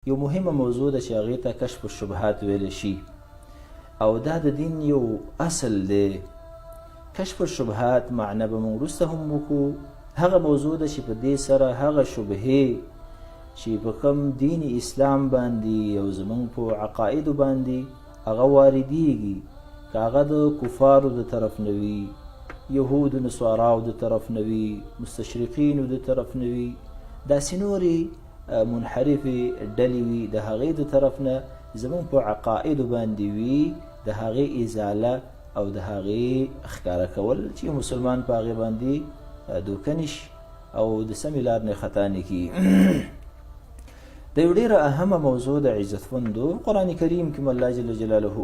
یو مهمه موضوع ده چې هغې ته کشف الشبهات ویلی شي او دا د دین یو اصل دی. کشف الشبهات معنی به موږ وروسته هم وکړو. هغه موضوع ده چې په دې سره هغه شبهې چې په کوم دین اسلام باندې او زموږ په عقایدو باندې هغه واردېږي، که هغه د کفارو د طرف نه وي، یهودو نصاراو د طرف نه وي، مستشرقینو د طرف نه وي، داسې نورې منحرفې ډلې وي، د هغې د طرف نه زموږ په عقایدو باندې وي، د هغې ازاله او د هغې ښکاره کول چې مسلمان په هغې باندې دوکه نه شي او د سمې لار نه خطا نه کړي. د یو ډېره اهمه موضوع د عزتمندو قرآن کریم کې الله جل جلاله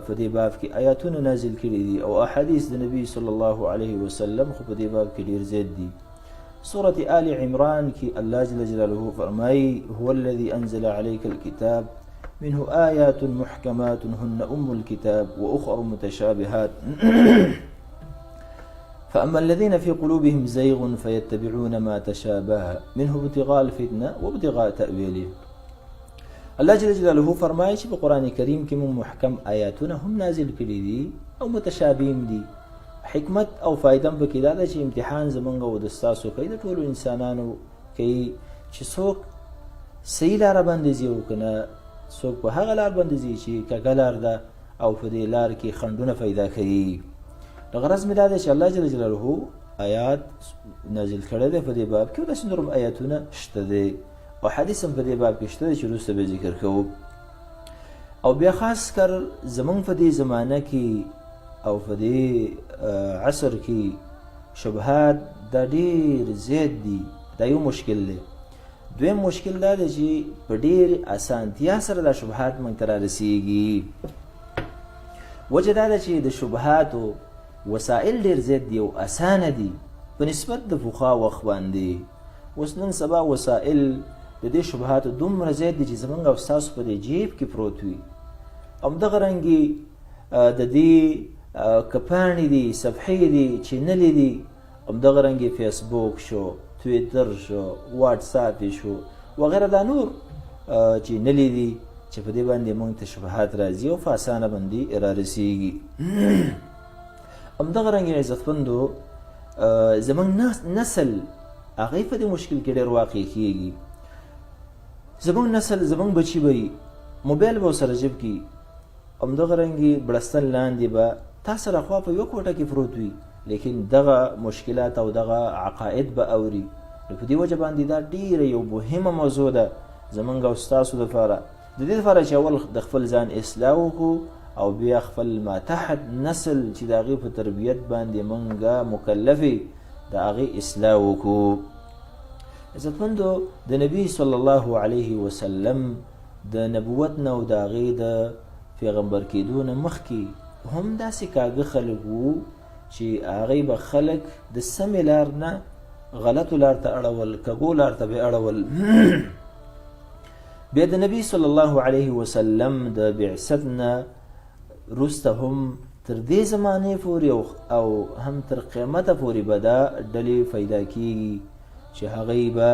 په دې باب کې آیاتونه نازل کړي دي او احادیث د نبی صلی الله علیه وسلم خو په دې باب کې ډېر زیات دي. سورة آل عمران کې الله جل جلاله فرمایي: هو الذي أنزل عليك الكتاب منه آيات محكمات هن أم الكتاب وأخر متشابهات فأما الذين في قلوبهم زيغ فيتبعون ما تشابه منه ابتغاء الفتنة وابتغاء تأويله. الله جل جلاله فرمایي چې په قرآن کریم کې موږ محکم آیاتونه هم نازل کړي دي او متشابهم دي. حکمت او فایده هم پکې دا ده چې امتحان زمونږ او د ستاسو کوي، د ټولو انسانانو کوي چې څوک صحیح لاره باندې ځي او که نه څوک په هغه لار باندې ځي چې کږه لار ده او په دې لار کې خنډونه پیدا کوي. د غرض مې دا دی چې الله جل جلاله آیات نازل کړی دی په دې باب کې او داسې نور آیاتونه شته دی او حدیث هم په دې باب کې شته دی چې وروسته به ذکر کوو. او بیا خاص کر زمونږ په دې زمانه کې او په دې عصر کې شبهات دا ډېر زیات دي. دا یو مشکل دی. دویم مشکل دا دی چې په ډېر اسانتیا سره دا شبهات موږ ته رارسېږي. وجه دا ده چې د شبهاتو وسایل ډېر زیات دي او اسانه دي په نسبت د پخوا وخت باندې. اوس نن سبا وسایل د دې شبهاتو دومره زیات دي چې زموږ او ستاسو په دې جیب کې پروت وي. همدغه رنګې د دې کپاڼې دي، صفحې دي، چینلې دي، همدغه رنګې فیسبوک شو، تویتر شو، واټساپ شو وغیره، دا نور چینلې دي چې په دې باندې موږ ته شبهات راځي او په اسانه باندې رارسېږي. همدغه رنګې عزتمندو زموږ نسل هغې په دې مشکل کې ډېر واقع کېږي. زموږ نسل، زموږ بچي به موبایل به ورسره جیب کړي، همدغه رنګې بړستن لاندې به تا سره خوا په یوه کوټه کې پروت وي، لیکن دغه مشکلات او دغه عقاید به اوري. نو په دې وجه باندې دا ډېره یو مهمه موضوع ده زموږ او ستاسو دپاره، د دې دپاره چې اول د خپل ځان اصلاح وکړو او بیا خپل ماتحت نسل چې د هغې په تربیت باندې موږ مکلف یې د هغې اصلاح وکړو. عزتمندو د نبي صلی الله علیه وسلم د نبوت نه او د هغې د پیغمبر کېدو نه مخکې هم داسې کاږه خلک وو چې هغې به خلک د سمې لار نه غلطو لار ته اړول، کږو لار ته به اړول. بیا د نبي صلی الله علیه وسلم د بعثت نه وروسته هم تر دې زمانې پورې او هم تر قیامته پورې به دا ډلې پیدا کېږي چې هغوی به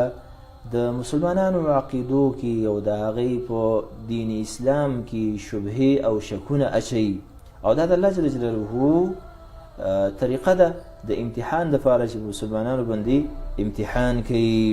د مسلمانانو عقیدو کې او د هغې په دین اسلام کې شبهې او شکونه اچوي او دا د الله جل جلاله طریقه ده د امتحان دپاره چې مسلمانانو باندې امتحان کوي.